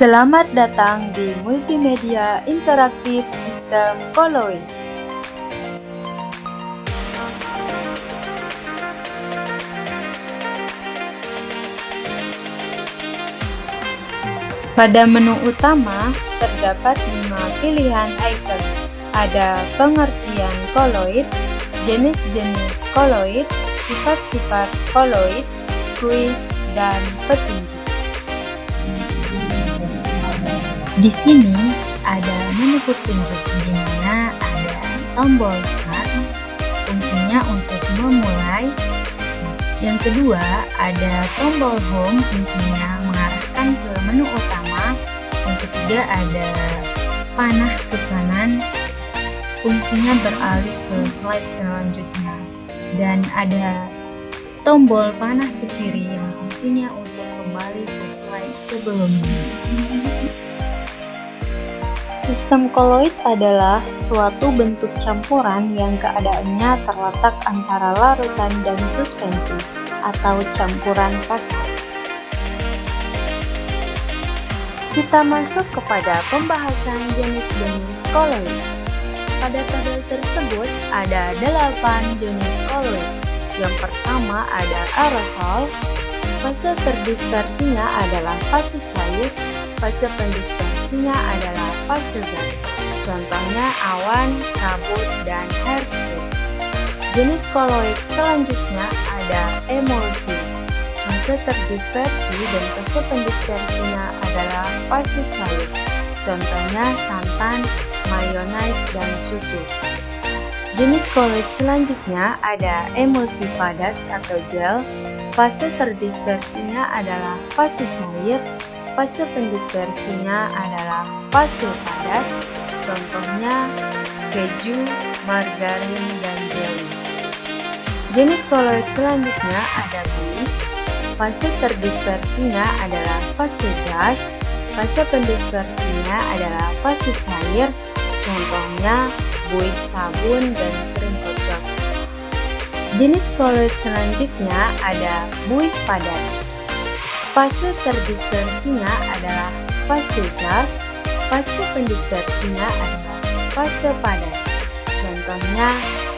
Selamat datang di Multimedia Interaktif Sistem Koloid. Pada menu utama, terdapat 5 pilihan item. Ada pengertian koloid, jenis-jenis koloid, sifat-sifat koloid, kuis, dan petunjuk. Di sini ada menu petunjuk di mana ada tombol start, fungsinya untuk memulai. Yang kedua, ada tombol home, fungsinya mengarahkan ke menu utama. Yang ketiga, ada panah ke kanan, fungsinya beralih ke slide selanjutnya. Dan ada tombol panah ke kiri yang fungsinya untuk kembali ke slide sebelumnya. Sistem koloid adalah suatu bentuk campuran yang keadaannya terletak antara larutan dan suspensi atau campuran kasar. Kita masuk kepada pembahasan jenis-jenis koloid. Pada tabel tersebut ada 8 jenis koloid. Yang pertama ada aerosol. Fase terdispersinya adalah fase cair. Fase pendispersinya adalah fase gas. Contohnya awan, kabut, dan hairspray. Jenis koloid selanjutnya ada emulsi. Fase terdispersi dan fase pendispersinya adalah fase cair. Contohnya santan, mayonnaise, dan susu. Jenis koloid selanjutnya ada emulsi padat atau gel. Fase terdispersinya adalah fase cair. Fase pendispersinya adalah fase padat. Contohnya keju, margarin, dan jelly. Jenis koloid selanjutnya ada buih. Fase terdispersinya adalah fase gas. Fase pendispersinya adalah fase cair. Contohnya buih sabun dan krim kocok. Jenis koloid selanjutnya ada buih padat. Fase terdispersinya adalah fase gas. Fase pendispersinya adalah fase padat. Contohnya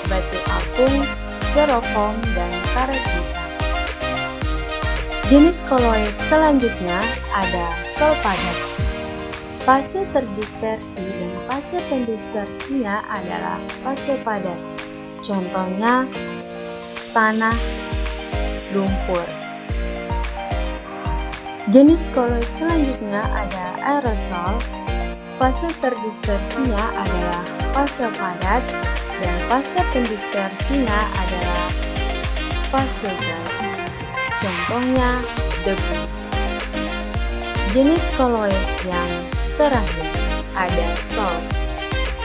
batu apung, styrofoam, dan karet busa. Jenis koloid selanjutnya ada sol padat. Fase terdispersi dan fase pendispersinya adalah fase padat. Contohnya tanah, lumpur. Jenis koloid selanjutnya ada aerosol. Fase terdispersinya adalah fase padat dan fase pendispersinya adalah fase gas. Contohnya debu. Jenis koloid yang terakhir ada sol.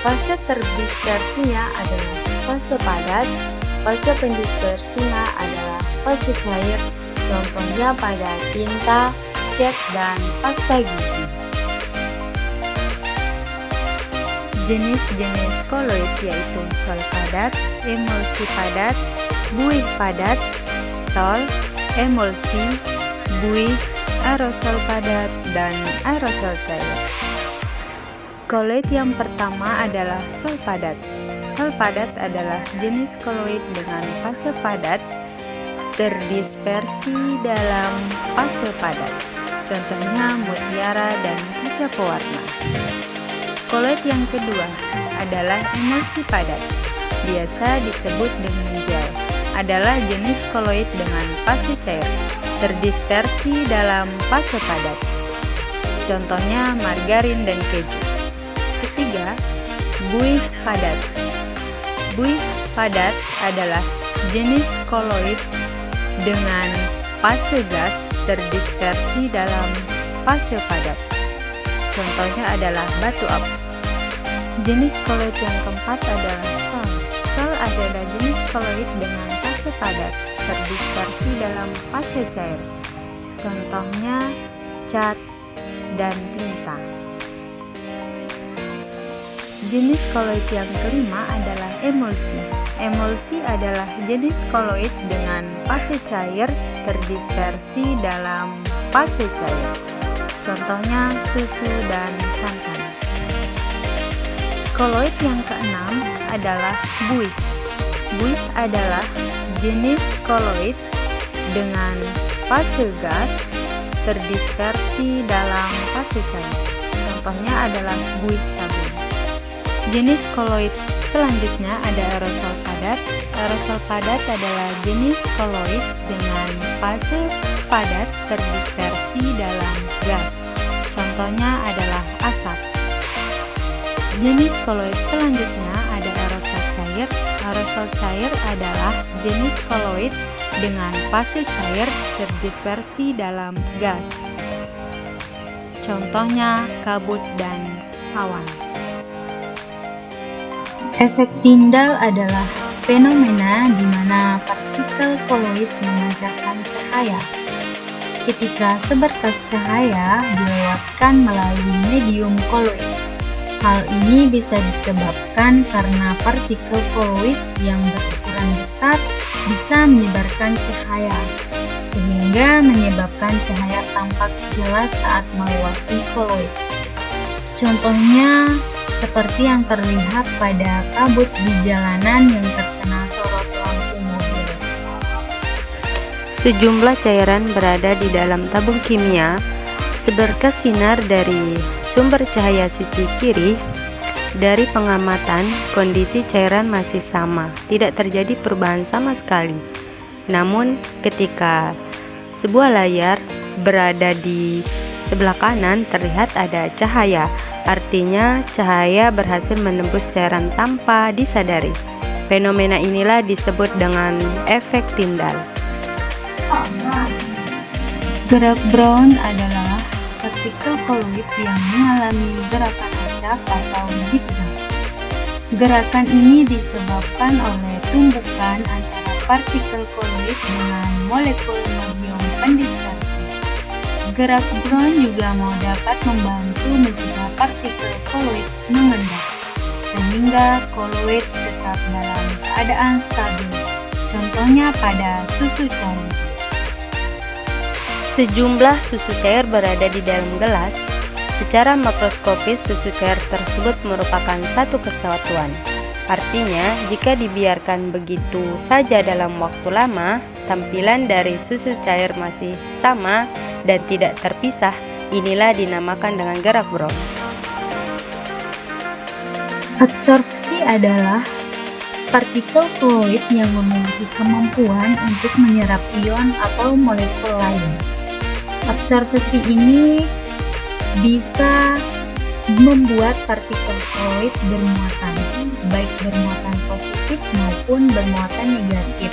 Fase terdispersinya adalah fase padat. Fase pendispersinya adalah fase cair. Contohnya pada tinta, cat, dan pasta gigi. Jenis-jenis koloid yaitu sol padat, emulsi padat, buih padat, sol, emulsi, buih, aerosol padat, dan aerosol cair. Koloid yang pertama adalah sol padat. Sol padat adalah jenis koloid dengan fase padat terdispersi dalam fase padat. Contohnya mutiara dan kaca pewarna. Koloid yang kedua adalah emulsi padat. Biasa disebut dengan gel. Adalah jenis koloid dengan fase cair, terdispersi dalam fase padat. Contohnya margarin dan keju. Ketiga, buih padat. Buih padat adalah jenis koloid dengan fase gas terdispersi dalam fase padat. Contohnya adalah batu apung. Jenis koloid yang keempat adalah sol. Sol adalah jenis koloid dengan fase padat terdispersi dalam fase cair. Contohnya cat dan tinta. Jenis koloid yang kelima adalah emulsi. Emulsi adalah jenis koloid dengan fase cair terdispersi dalam fase cair. contohnya susu dan santan. Koloid yang keenam adalah buih. Buih adalah jenis koloid dengan fase gas terdispersi dalam fase cair. Contohnya adalah buih sabun. Jenis koloid selanjutnya ada aerosol padat. Aerosol padat adalah jenis koloid dengan fase padat terdispersi dalam gas. Contohnya adalah asap. Jenis koloid selanjutnya ada aerosol cair. Aerosol cair adalah jenis koloid dengan fase cair terdispersi dalam gas. Contohnya kabut dan awan. Efek Tyndall adalah fenomena di mana partikel koloid memancarkan cahaya. Ketika seberkas cahaya dilewatkan melalui medium koloid. Hal ini bisa disebabkan karena partikel koloid yang berukuran besar bisa menyebarkan cahaya, sehingga menyebabkan cahaya tampak jelas saat melewati koloid. Contohnya seperti yang terlihat pada kabut di jalanan yang terkena sorot lampu mobil. Sejumlah cairan berada di dalam tabung kimia. Seberkas sinar dari sumber cahaya sisi kiri. Dari pengamatan, kondisi cairan masih sama, tidak terjadi perubahan sama sekali. Namun, ketika sebuah layar berada di sebelah kanan, terlihat ada cahaya. Artinya, cahaya berhasil menembus cairan tanpa disadari. Fenomena inilah disebut dengan efek Tyndall. Gerak Brown adalah partikel koloid yang mengalami gerakan acak atau zigzag. Gerakan ini disebabkan oleh tumbukan antara partikel koloid dengan molekul medium pendispersi. Gerak Brown juga dapat membantu mencegah partikel koloid mengendap, sehingga koloid tetap dalam keadaan stabil. Contohnya pada susu cair. Sejumlah susu cair berada di dalam gelas. Secara makroskopis, susu cair tersebut merupakan satu kesatuan. Artinya, jika dibiarkan begitu saja dalam waktu lama, tampilan dari susu cair masih sama dan tidak terpisah. Inilah dinamakan dengan gerak Brown. Adsorpsi adalah partikel koloid yang memiliki kemampuan untuk menyerap ion atau molekul lain. Absorpsi ini bisa membuat partikel koloid bermuatan, baik bermuatan positif maupun bermuatan negatif,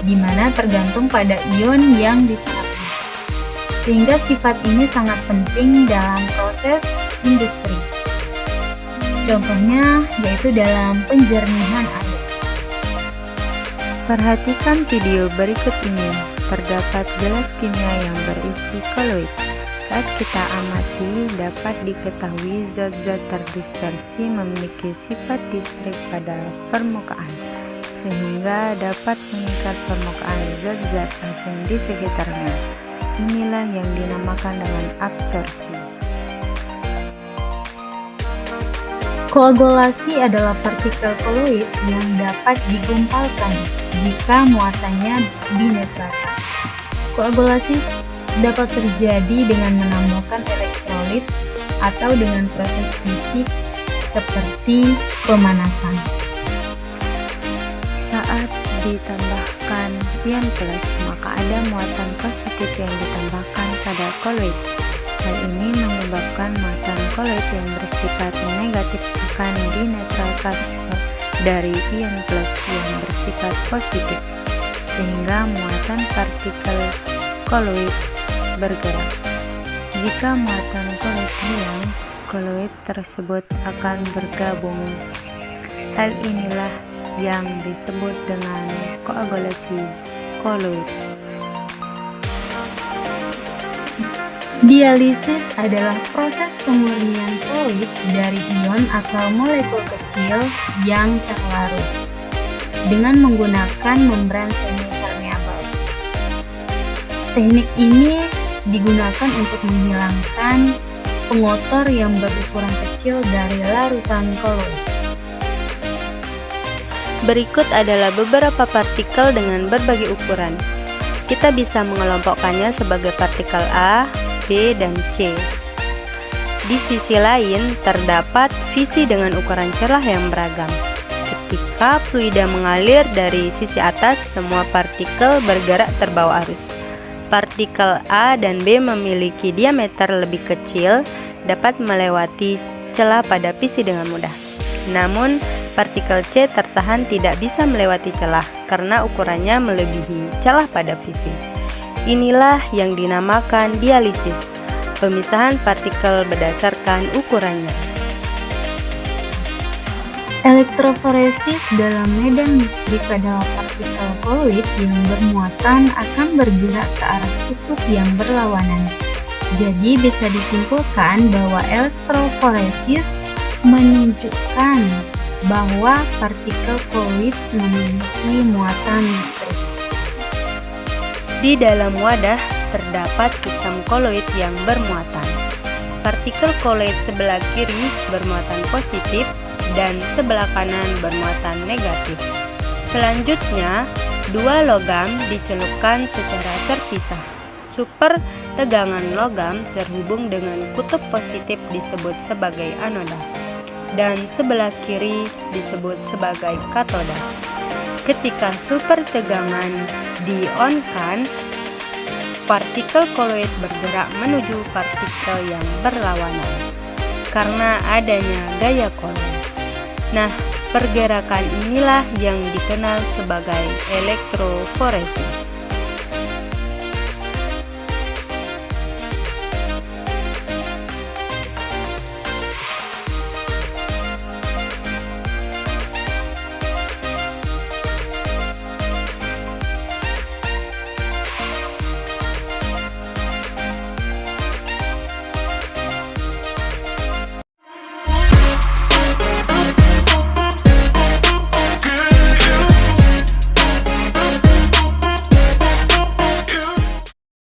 di mana tergantung pada ion yang diserapnya. Sehingga sifat ini sangat penting dalam proses industri. Contohnya yaitu dalam penjernihan air. Perhatikan video berikut ini. Terdapat gelas kimia yang berisi koloid. Saat kita amati, dapat diketahui zat-zat terdispersi memiliki sifat distrik pada permukaan, sehingga dapat mengikat permukaan zat-zat asing di sekitarnya. Inilah yang dinamakan dengan absorpsi. Koagulasi adalah partikel koloid yang dapat digumpalkan jika muatannya dinetralkan. Koagulasi dapat terjadi dengan menambahkan elektrolit atau dengan proses fisik seperti pemanasan. Saat ditambahkan ion plus, maka ada muatan positif yang ditambahkan pada koloid. Hal ini menyebabkan muatan koloid yang bersifat negatif akan dinetralkan dari ion plus yang bersifat positif, sehingga muatan partikel koloid bergerak. Jika muatan koloid hilang, koloid tersebut akan bergabung. Hal inilah yang disebut dengan koagulasi koloid. Dialisis adalah proses pemurnian koloid dari ion atau molekul kecil yang terlarut dengan menggunakan membran semi permeabel. Teknik ini digunakan untuk menghilangkan pengotor yang berukuran kecil dari larutan koloid. Berikut adalah beberapa partikel dengan berbagai ukuran. Kita bisa mengelompokkannya sebagai partikel A, B, dan C. Di sisi lain, terdapat visi dengan ukuran celah yang beragam. Ketika fluida mengalir dari sisi atas, semua partikel bergerak terbawa arus. Partikel A dan B memiliki diameter lebih kecil, dapat melewati celah pada visi dengan mudah. Namun, partikel C tertahan tidak bisa melewati celah karena ukurannya melebihi celah pada visi. Inilah yang dinamakan dialisis, pemisahan partikel berdasarkan ukurannya. Elektroforesis dalam medan listrik adalah partikel koloid yang bermuatan akan bergerak ke arah kutub yang berlawanan. Jadi bisa disimpulkan bahwa elektroforesis menunjukkan bahwa partikel koloid memiliki muatan listrik. Di dalam wadah terdapat sistem koloid yang bermuatan. Partikel koloid sebelah kiri bermuatan positif dan sebelah kanan bermuatan negatif. Selanjutnya, dua logam dicelupkan secara terpisah. Super tegangan logam terhubung dengan kutub positif disebut sebagai anoda, dan sebelah kiri disebut sebagai katoda. Ketika super tegangan di-on-kan, partikel koloid bergerak menuju partikel yang berlawanan karena adanya gaya koloid. Nah, pergerakan inilah yang dikenal sebagai elektroforesis.